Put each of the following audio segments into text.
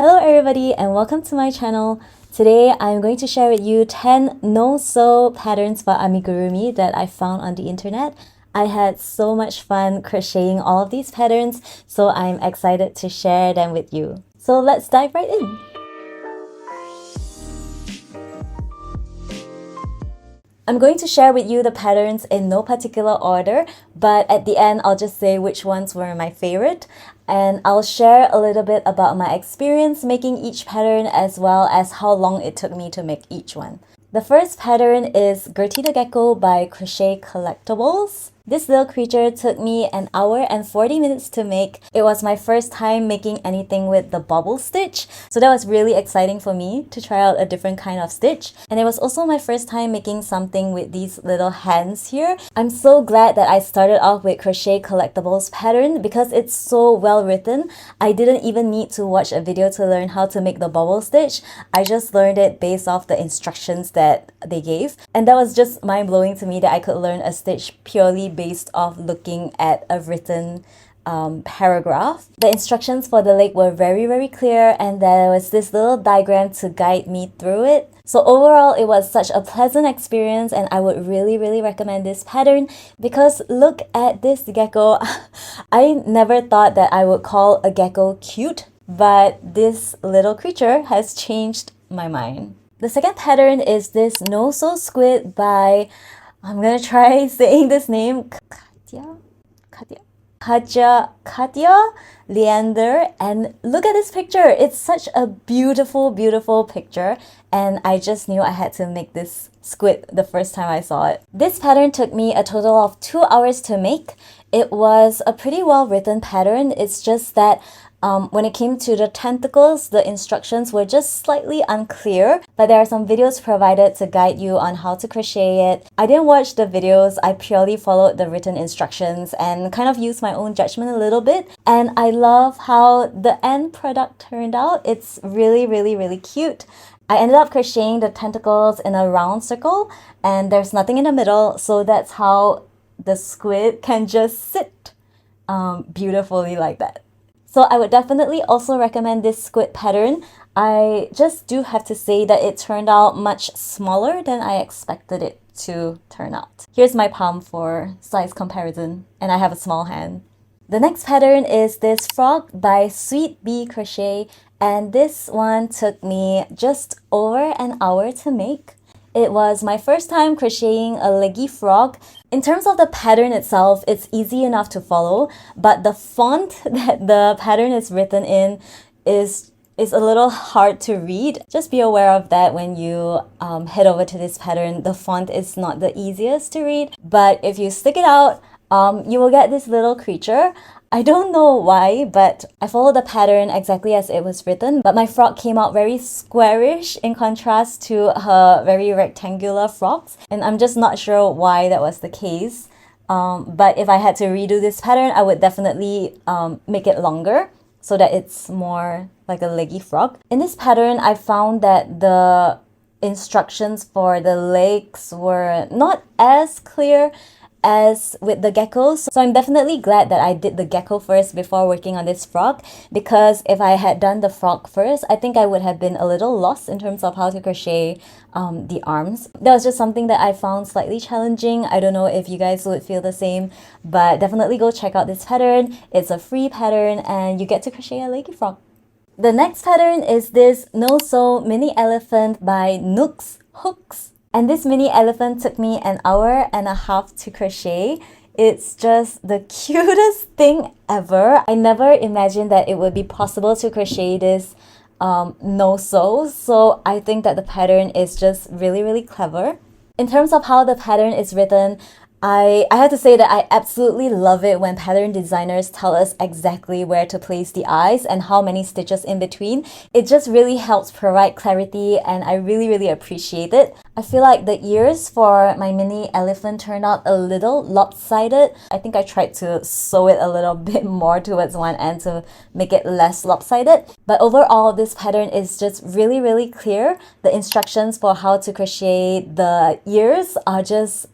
Hello everybody and welcome to my channel. Today I'm going to share with you 10 no-sew patterns for amigurumi that I found on the internet. I had so much fun crocheting all of these patterns, so I'm excited to share them with you. So let's dive right in. I'm going to share with you the patterns in no particular order, but at the end I'll just say which ones were my favorite, and I'll share a little bit about my experience making each pattern as well as how long it took me to make each one. The first pattern is Gertie the Gecko by Crochet Collectibles. This little creature took me an hour and 40 minutes to make. It was my first time making anything with the bobble stitch, so that was really exciting for me to try out a different kind of stitch. And it was also my first time making something with these little hands here. I'm so glad that I started off with Crochet Collectibles pattern because it's so well written. I didn't even need to watch a video to learn how to make the bobble stitch. I just learned it based off the instructions that they gave. And that was just mind-blowing to me that I could learn a stitch purely based off looking at a written paragraph. The instructions for the leg were very clear, and there was this little diagram to guide me through it. So overall, it was such a pleasant experience, and I would really recommend this pattern because look at this gecko. I never thought that I would call a gecko cute, but this little creature has changed my mind. The second pattern is this no-sew squid by, I'm gonna try saying this name, Katya Leander, and look at this picture. It's such a beautiful picture, and I just knew I had to make this squid the first time I saw it. This pattern took me a total of 2 hours to make. It was a pretty well written pattern. It's just that when it came to the tentacles, the instructions were just slightly unclear, but there are some videos provided to guide you on how to crochet it. I didn't watch the videos, I purely followed the written instructions and kind of used my own judgment a little bit. And I love how the end product turned out. It's really cute. I ended up crocheting the tentacles in a round circle and there's nothing in the middle, so that's how the squid can just sit beautifully like that. So I would definitely also recommend this squid pattern. I just do have to say that it turned out much smaller than I expected it to turn out. Here's my palm for size comparison, and I have a small hand. The next pattern is this frog by Sweet Bee Crochet, and this one took me just over an hour to make. It was my first time crocheting a leggy frog. In terms of the pattern itself, it's easy enough to follow, but the font that the pattern is written in is a little hard to read. Just be aware of that when you head over to this pattern. The font is not the easiest to read, but if you stick it out, you will get this little creature. I don't know why, but I followed the pattern exactly as it was written, but my frog came out very squarish in contrast to her very rectangular frogs, and I'm just not sure why that was the case. But if I had to redo this pattern, I would definitely make it longer so that it's more like a leggy frog. In this pattern, I found that the instructions for the legs were not as clear as with the geckos. So I'm definitely glad that I did the gecko first before working on this frog, because if I had done the frog first, I think I would have been a little lost in terms of how to crochet the arms. That was just something that I found slightly challenging. I don't know if you guys would feel the same, but definitely go check out this pattern. It's a free pattern and you get to crochet a leggy frog. The next pattern is this no-sew mini elephant by Nooks Hooks. And this mini elephant took me an hour and a half to crochet. It's just the cutest thing ever. I never imagined that it would be possible to crochet this no-sew, so I think that the pattern is just really clever. In terms of how the pattern is written, I have to say that I absolutely love it when pattern designers tell us exactly where to place the eyes and how many stitches in between. It just really helps provide clarity, and I really appreciate it. I feel like the ears for my mini elephant turned out a little lopsided. I think I tried to sew it a little bit more towards one end to make it less lopsided. But overall, this pattern is just really clear. The instructions for how to crochet the ears are just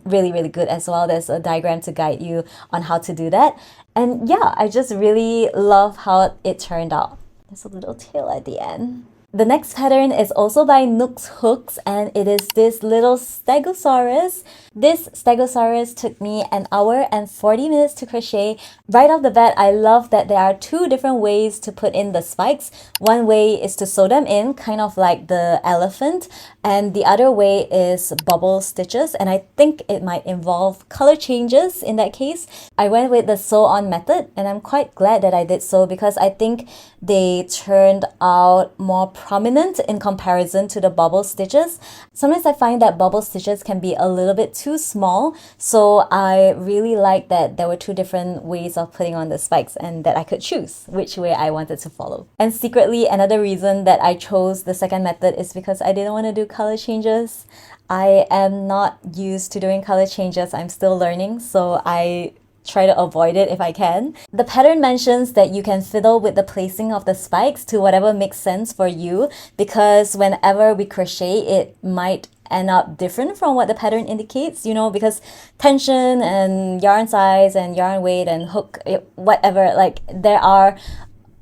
really good as well. There's a diagram to guide you on how to do that. And yeah, I just really love how it turned out. There's a little tail at the end. The next pattern is also by Nook's Hooks, and it is this little Stegosaurus. This Stegosaurus took me an hour and 40 minutes to crochet. Right off the bat, I love that there are two different ways to put in the spikes. One way is to sew them in, kind of like the elephant, and the other way is bubble stitches, and I think it might involve color changes in that case. I went with the sew-on method, and I'm quite glad that I did so because I think they turned out more prominent in comparison to the bubble stitches. Sometimes I find that bubble stitches can be a little bit too small, so I really like that there were two different ways of putting on the spikes and that I could choose which way I wanted to follow. And secretly, another reason that I chose the second method is because I didn't want to do color changes. I am not used to doing color changes. I'm still learning, so I try to avoid it if I can. The pattern mentions that you can fiddle with the placing of the spikes to whatever makes sense for you, because whenever we crochet, it might end up different from what the pattern indicates, you know, because tension and yarn size and yarn weight and hook, whatever, like there are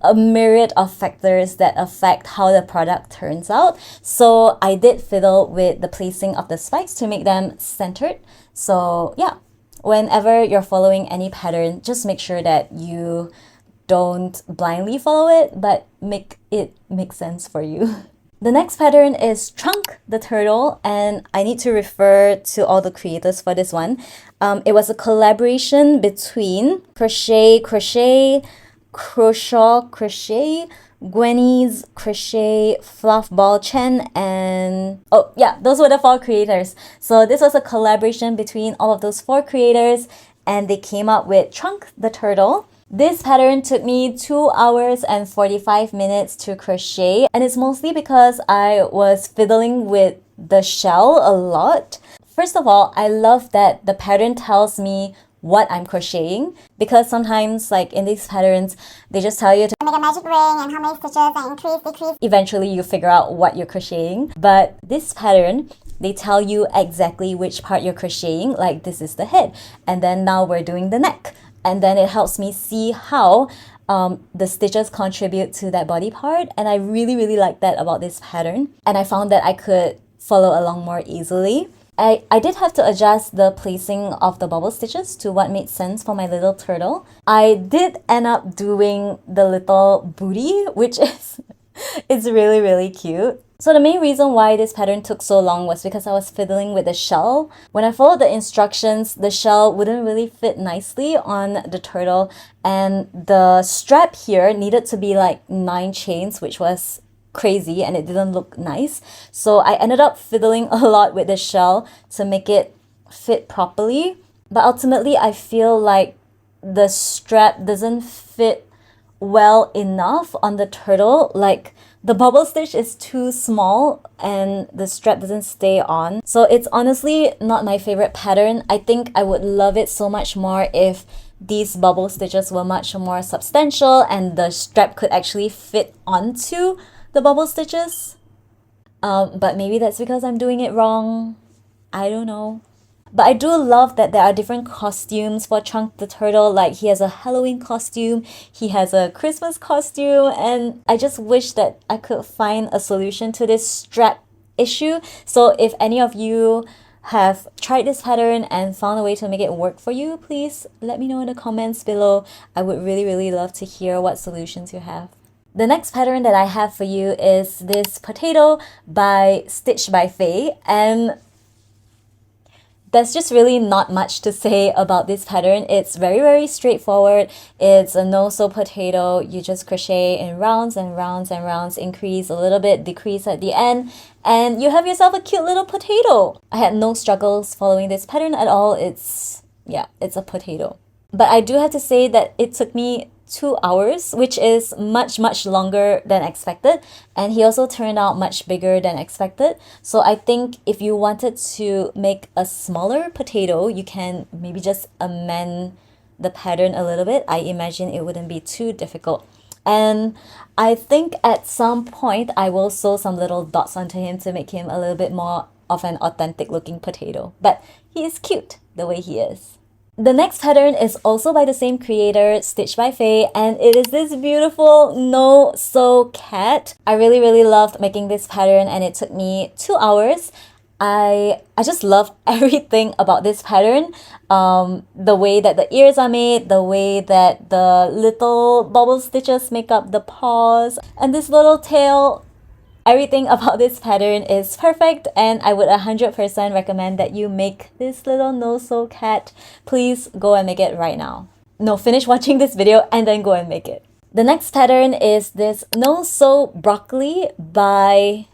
a myriad of factors that affect how the product turns out. So I did fiddle with the placing of the spikes to make them centered. So yeah, whenever you're following any pattern, just make sure that you don't blindly follow it, but make it make sense for you. The next pattern is Trunk the Turtle, and I need to refer to all the creators for this one. It was a collaboration between Crochet, Gwenny's Crochet, Fluffball Chen, and oh yeah, those were the four creators. So this was a collaboration between all of those four creators, and they came up with Trunk the Turtle. This pattern took me 2 hours and 45 minutes to crochet, and it's mostly because I was fiddling with the shell a lot. First of all, I love that the pattern tells me what I'm crocheting, because sometimes, like in these patterns, they just tell you to make a magic ring and how many stitches and increase, decrease. Eventually you figure out what you're crocheting. But this pattern, they tell you exactly which part you're crocheting, like this is the head, and then now we're doing the neck. And then it helps me see how the stitches contribute to that body part. And I really like that about this pattern. And I found that I could follow along more easily. I did have to adjust the placing of the bubble stitches to what made sense for my little turtle. I did end up doing the little booty, which is it's really cute. So the main reason why this pattern took so long was because I was fiddling with the shell. When I followed the instructions, the shell wouldn't really fit nicely on the turtle, and the strap here needed to be like 9 chains, which was crazy and it didn't look nice. So I ended up fiddling a lot with the shell to make it fit properly. But ultimately, I feel like the strap doesn't fit well enough on the turtle. Like the bubble stitch is too small and the strap doesn't stay on. So it's honestly not my favorite pattern. I think I would love it so much more if these bubble stitches were much more substantial and the strap could actually fit onto the bubble stitches. But maybe that's because I'm doing it wrong. I don't know. But I do love that there are different costumes for Trunk the Turtle. Like he has a Halloween costume, he has a Christmas costume, and I just wish that I could find a solution to this strap issue. So if any of you have tried this pattern and found a way to make it work for you, please let me know in the comments below. I would really love to hear what solutions you have. The next pattern that I have for you is this potato by Stitch by Faye, and there's just really not much to say about this pattern. It's very straightforward. It's a no-sew potato. You just crochet in rounds and rounds and rounds, increase a little bit, decrease at the end, and you have yourself a cute little potato. I had no struggles following this pattern at all. It's a potato. But I do have to say that it took me 2 hours, which is much longer than expected, and he also turned out much bigger than expected. So I think if you wanted to make a smaller potato, you can maybe just amend the pattern a little bit. I imagine it wouldn't be too difficult. And I think at some point I will sew some little dots onto him to make him a little bit more of an authentic looking potato. But he is cute the way he is. The next pattern is also by the same creator, Stitch by Faye, and it is this beautiful no-sew cat. I really loved making this pattern, and it took me 2 hours. I just love everything about this pattern. The way that the ears are made, the way that the little bubble stitches make up the paws, and this little tail. Everything about this pattern is perfect, and I would 100% recommend that you make this little no-sew cat. Please go and make it right now. No, finish watching this video and then go and make it. The next pattern is this no-sew broccoli by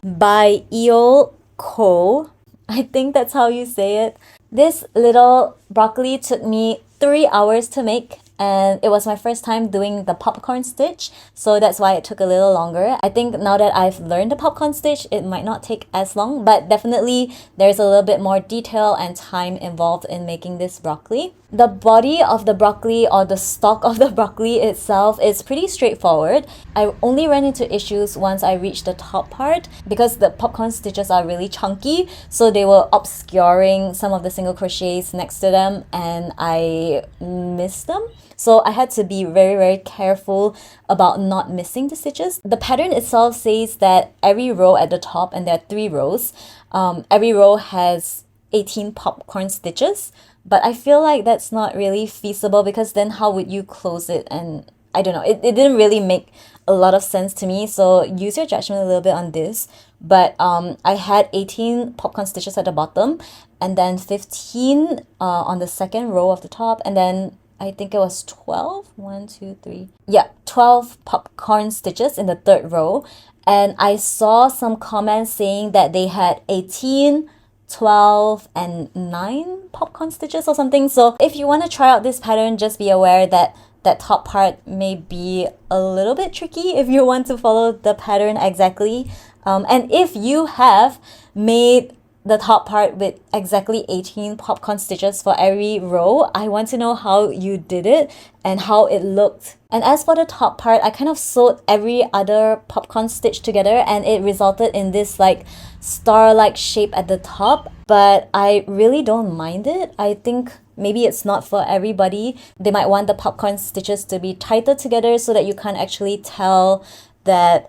Io Co. I think that's how you say it. This little broccoli took me 3 hours to make, and it was my first time doing the popcorn stitch, so that's why it took a little longer. I think now that I've learned the popcorn stitch, it might not take as long, but definitely there's a little bit more detail and time involved in making this broccoli. The body of the broccoli, or the stalk of the broccoli itself, is pretty straightforward. I only ran into issues once I reached the top part because the popcorn stitches are really chunky, so they were obscuring some of the single crochets next to them, and I missed them. So I had to be very careful about not missing the stitches. The pattern itself says that every row at the top, and there are 3 rows, every row has 18 popcorn stitches. But I feel like that's not really feasible, because then how would you close it? And I don't know, it didn't really make a lot of sense to me, so use your judgment a little bit on this. But I had 18 popcorn stitches at the bottom, and then 15 on the second row of the top, and then I think it was 12? 1, 2, 3. Yeah, 12 popcorn stitches in the third row. And I saw some comments saying that they had 18, 12, and 9 popcorn stitches or something. So if you want to try out this pattern, just be aware that that top part may be a little bit tricky if you want to follow the pattern exactly. And if you have made the top part with exactly 18 popcorn stitches for every row, I want to know how you did it and how it looked. And as for the top part, I kind of sewed every other popcorn stitch together, and it resulted in this like star-like shape at the top, but I really don't mind it. I think maybe it's not for everybody. They might want the popcorn stitches to be tighter together so that you can't actually tell that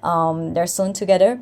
they're sewn together.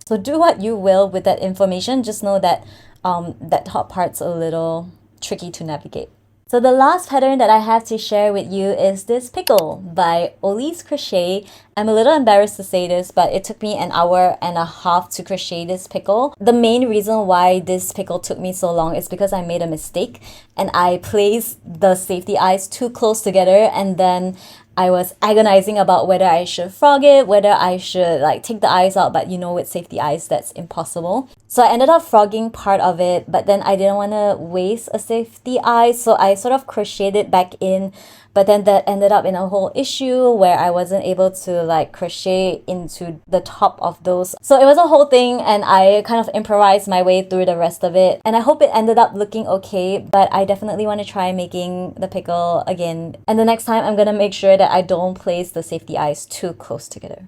So do what you will with that information. Just know that that top part's a little tricky to navigate. So the last pattern that I have to share with you is this Pickle by Ollie's Crochet. I'm a little embarrassed to say this, but it took me an hour and a half to crochet this pickle. The main reason why this pickle took me so long is because I made a mistake and I placed the safety eyes too close together, and then I was agonizing about whether I should frog it, whether I should like take the eyes out, but you know, with safety eyes, that's impossible. So I ended up frogging part of it, but then I didn't want to waste a safety eye, so I sort of crocheted it back in. But then that ended up in a whole issue where I wasn't able to like crochet into the top of those. So it was a whole thing, and I kind of improvised my way through the rest of it. And I hope it ended up looking okay, but I definitely want to try making the pickle again. And the next time I'm gonna make sure that I don't place the safety eyes too close together.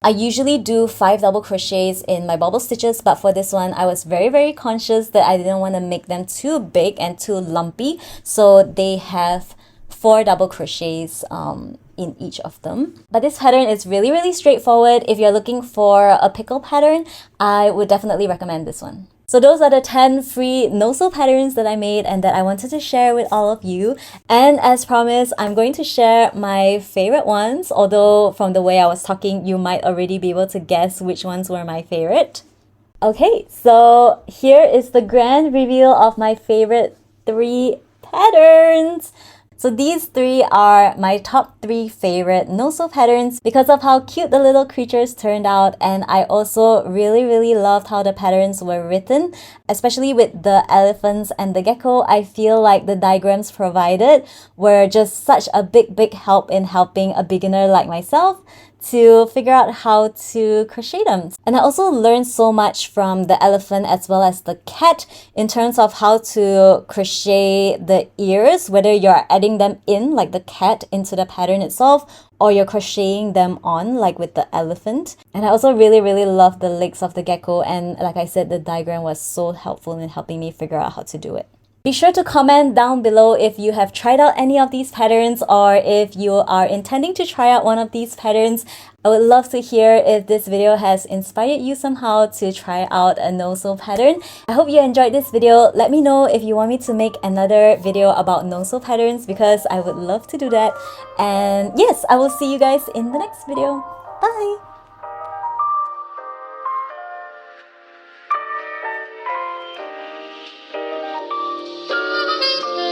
I usually do 5 double crochets in my bubble stitches, but for this one, I was very conscious that I didn't want to make them too big and too lumpy. So they have 4 double crochets in each of them. But this pattern is really straightforward. If you're looking for a pickle pattern, I would definitely recommend this one. So those are the 10 free no-sew patterns that I made and that I wanted to share with all of you. And as promised, I'm going to share my favorite ones, although from the way I was talking, you might already be able to guess which ones were my favorite. Okay, so here is the grand reveal of my favorite 3 patterns. So these 3 are my top 3 favorite no-sew patterns because of how cute the little creatures turned out, and I also really loved how the patterns were written, especially with the elephants and the gecko. I feel like the diagrams provided were just such a big help in helping a beginner like myself to figure out how to crochet them. And I also learned so much from the elephant as well as the cat in terms of how to crochet the ears, whether you're adding them in like the cat into the pattern itself, or you're crocheting them on like with the elephant. And I also really love the legs of the gecko, and like I said, the diagram was so helpful in helping me figure out how to do it. Be sure to comment down below if you have tried out any of these patterns or if you are intending to try out one of these patterns. I would love to hear if this video has inspired you somehow to try out a no-sew pattern. I hope you enjoyed this video. Let me know if you want me to make another video about no-sew patterns because I would love to do that. And yes, I will see you guys in the next video. Bye!